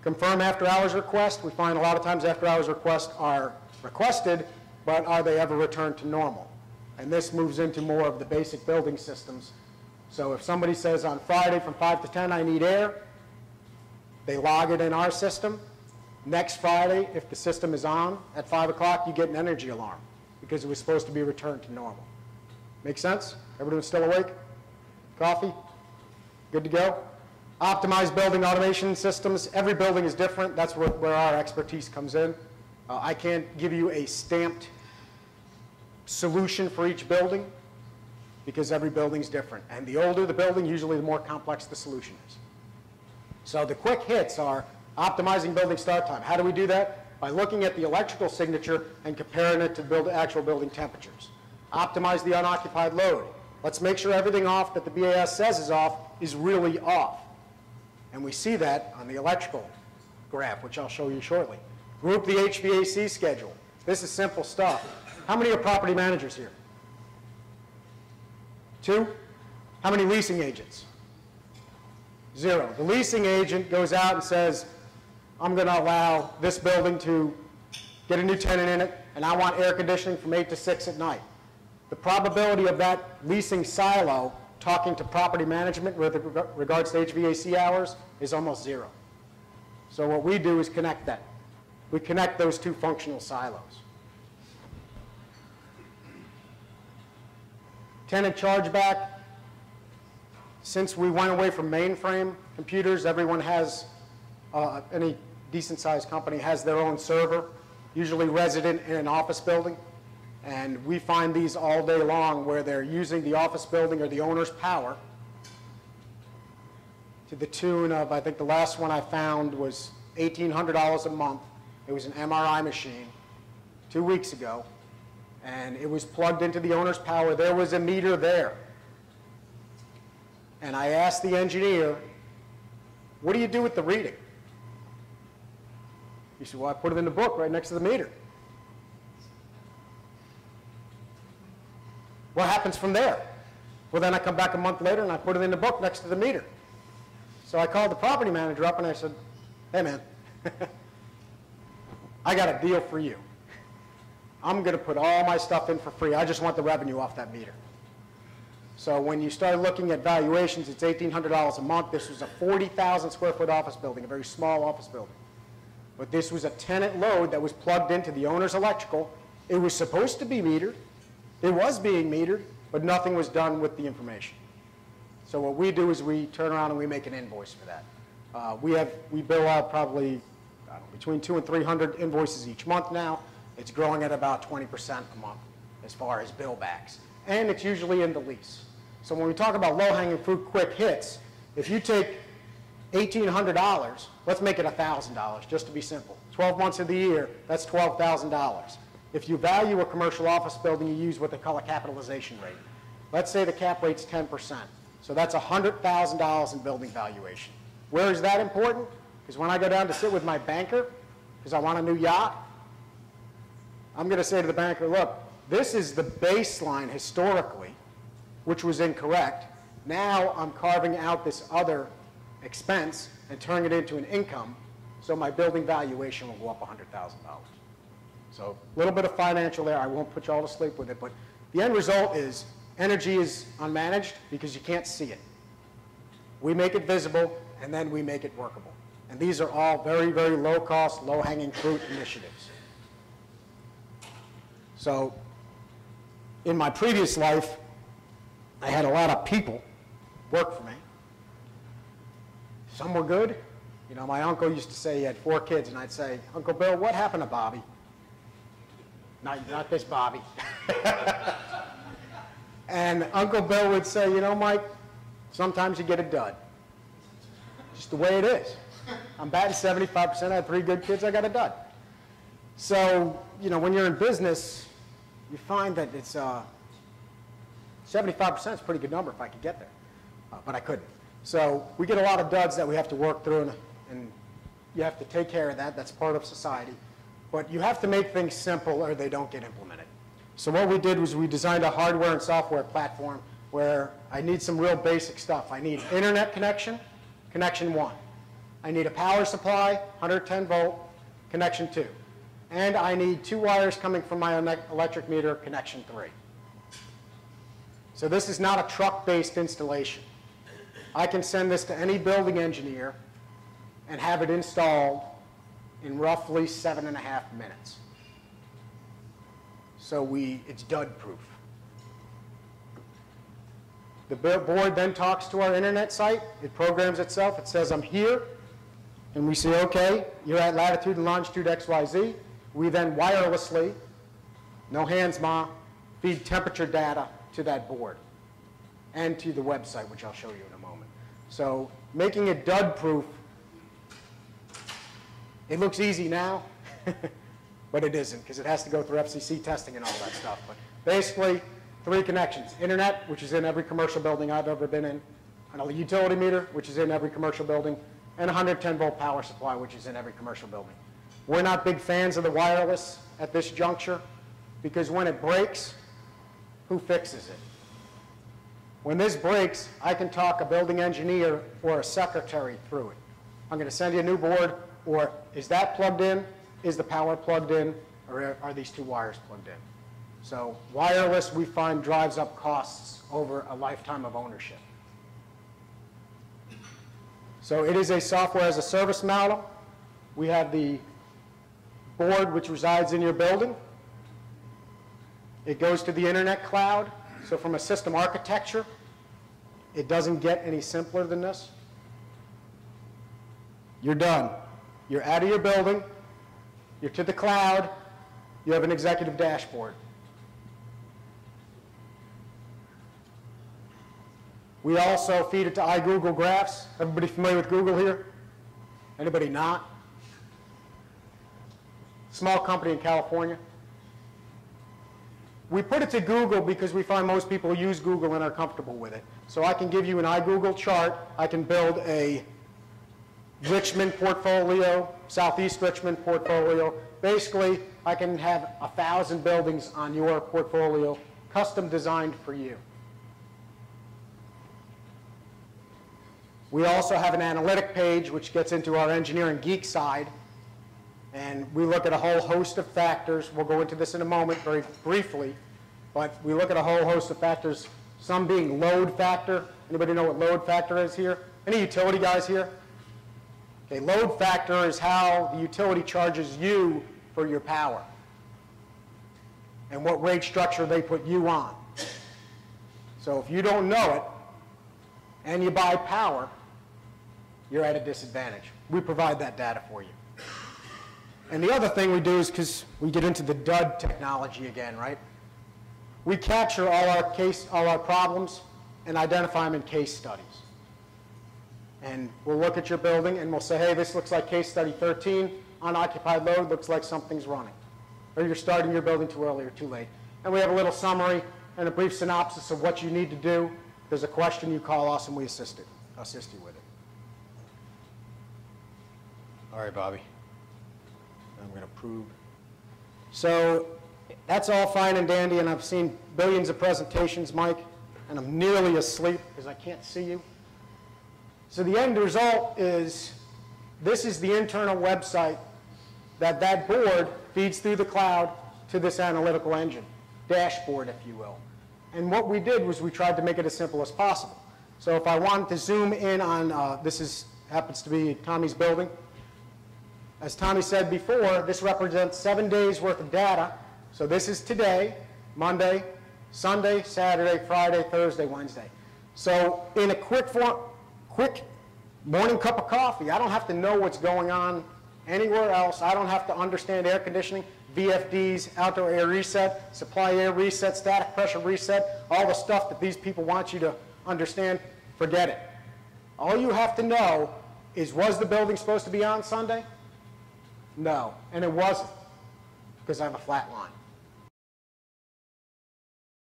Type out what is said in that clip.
Confirm after-hours request. We find a lot of times after-hours requests are requested, but are they ever returned to normal? And this moves into more of the basic building systems. So if somebody says on Friday from 5 to 10 I need air, they log it in our system. Next Friday, if the system is on at 5 o'clock, you get an energy alarm because it was supposed to be returned to normal. Make sense? Everyone still awake? Coffee? Good to go? Optimize building automation systems. Every building is different. That's where our expertise comes in. I can't give you a stamped solution for each building because every building is different. And the older the building, usually the more complex the solution is. So the quick hits are optimizing building start time. How do we do that? By looking at the electrical signature and comparing it to actual building temperatures. Optimize the unoccupied load. Let's make sure everything off that the BAS says is off is really off. And we see that on the electrical graph, which I'll show you shortly. Group the HVAC schedule. This is simple stuff. How many are property managers here? 2? How many leasing agents? 0. The leasing agent goes out and says, I'm going to allow this building to get a new tenant in it, and I want air conditioning from 8 to 6 at night. The probability of that leasing silo talking to property management with regards to HVAC hours is almost 0. So what we do is connect that. We connect those two functional silos. Tenant chargeback. Since we went away from mainframe computers, everyone has, any decent-sized company has their own server, usually resident in an office building. And we find these all day long where they're using the office building or the owner's power to the tune of, I think the last one I found was $1,800 a month. It was an MRI machine 2 weeks ago, and it was plugged into the owner's power. There was a meter there. And I asked the engineer, what do you do with the reading? He said, well, I put it in the book right next to the meter. What happens from there? Well, then I come back a month later and I put it in the book next to the meter. So I called the property manager up and I said, hey man, I got a deal for you. I'm going to put all my stuff in for free. I just want the revenue off that meter. So when you start looking at valuations, it's $1,800 a month. This was a 40,000 square foot office building, a very small office building. But this was a tenant load that was plugged into the owner's electrical. It was supposed to be metered. It was being metered, but nothing was done with the information. So what we do is we turn around and we make an invoice for that. We bill out probably between 200 and 300 invoices each month now. It's growing at about 20% a month as far as bill backs. And it's usually in the lease. So when we talk about low-hanging fruit quick hits, if you take $1,800, let's make it $1,000 just to be simple. 12 months of the year, that's $12,000. If you value a commercial office building, you use what they call a capitalization rate. Let's say the cap rate's 10%. So that's $100,000 in building valuation. Where is that important? Because when I go down to sit with my banker, because I want a new yacht, I'm going to say to the banker, look, this is the baseline historically, which was incorrect. Now I'm carving out this other expense and turning it into an income, so my building valuation will go up $100,000. So a little bit of financial there. I won't put you all to sleep with it, but the end result is energy is unmanaged because you can't see it. We make it visible, and then we make it workable. And these are all very, very low-cost, low-hanging fruit initiatives. So in my previous life, I had a lot of people work for me. Some were good. You know, my uncle used to say he had 4 kids, and I'd say, Uncle Bill, what happened to Bobby? Not this Bobby. And Uncle Bill would say, you know, Mike, sometimes you get a dud. Just the way it is. I'm batting 75%. I had 3 good kids. I got a dud. So, you know, when you're in business, you find that it's 75% is a pretty good number if I could get there. But I couldn't. So we get a lot of duds that we have to work through, and you have to take care of that. That's part of society. But you have to make things simple or they don't get implemented. So what we did was we designed a hardware and software platform where I need some real basic stuff. I need internet connection, connection 1. I need a power supply, 110 volt, connection 2. And I need 2 wires coming from my electric meter, connection 3. So this is not a truck-based installation. I can send this to any building engineer and have it installed in roughly 7.5 minutes. So it's dud-proof. The board then talks to our internet site. It programs itself. It says, I'm here. And we say, OK, you're at latitude and longitude XYZ. We then wirelessly, no hands, Ma, feed temperature data to that board and to the website, which I'll show you in a moment. So making it dud-proof, it looks easy now, but it isn't, because it has to go through FCC testing and all that stuff. But basically, 3 connections. Internet, which is in every commercial building I've ever been in. A utility meter, which is in every commercial building. And a 110-volt power supply, which is in every commercial building. We're not big fans of the wireless at this juncture, because when it breaks, who fixes it? When this breaks, I can talk a building engineer or a secretary through it. I'm going to send you a new board, or is that plugged in? Is the power plugged in? Or are these 2 wires plugged in? So wireless, we find, drives up costs over a lifetime of ownership. So it is a software as a service model. We have the board which resides in your building. It goes to the internet cloud. So from a system architecture, it doesn't get any simpler than this. You're done. You're out of your building. You're to the cloud. You have an executive dashboard. We also feed it to iGoogle Graphs. Everybody familiar with Google here? Anybody not? Small company in California. We put it to Google because we find most people use Google and are comfortable with it. So I can give you an iGoogle chart. I can build a Richmond portfolio, Southeast Richmond portfolio. Basically, I can have 1,000 buildings on your portfolio, custom designed for you. We also have an analytic page, which gets into our engineering geek side. And we look at a whole host of factors. We'll go into this in a moment very briefly. But we look at a whole host of factors, some being load factor. Anybody know what load factor is here? Any utility guys here? Okay, load factor is how the utility charges you for your power and what rate structure they put you on. So if you don't know it and you buy power, you're at a disadvantage. We provide that data for you. And the other thing we do is, because we get into the dud technology again, right? We capture all our problems and identify them in case studies. And we'll look at your building and we'll say, hey, this looks like case study 13. Unoccupied load looks like something's running. Or you're starting your building too early or too late. And we have a little summary and a brief synopsis of what you need to do. If there's a question, you call us and we assist you with it. All right, Bobby. I'm going to prove. So that's all fine and dandy, and I've seen billions of presentations, Mike, and I'm nearly asleep because I can't see you. So the end result is this is the internal website that board feeds through the cloud to this analytical engine, dashboard, if you will. And what we did was we tried to make it as simple as possible. So if I wanted to zoom in on, happens to be Tommy's building. As Tommy said before, this represents 7 days worth of data. So this is today, Monday, Sunday, Saturday, Friday, Thursday, Wednesday. So in a quick morning cup of coffee, I don't have to know what's going on anywhere else. I don't have to understand air conditioning, VFDs, outdoor air reset, supply air reset, static pressure reset, all the stuff that these people want you to understand. Forget it. All you have to know is, was the building supposed to be on Sunday? No, and it wasn't, because I have a flat line.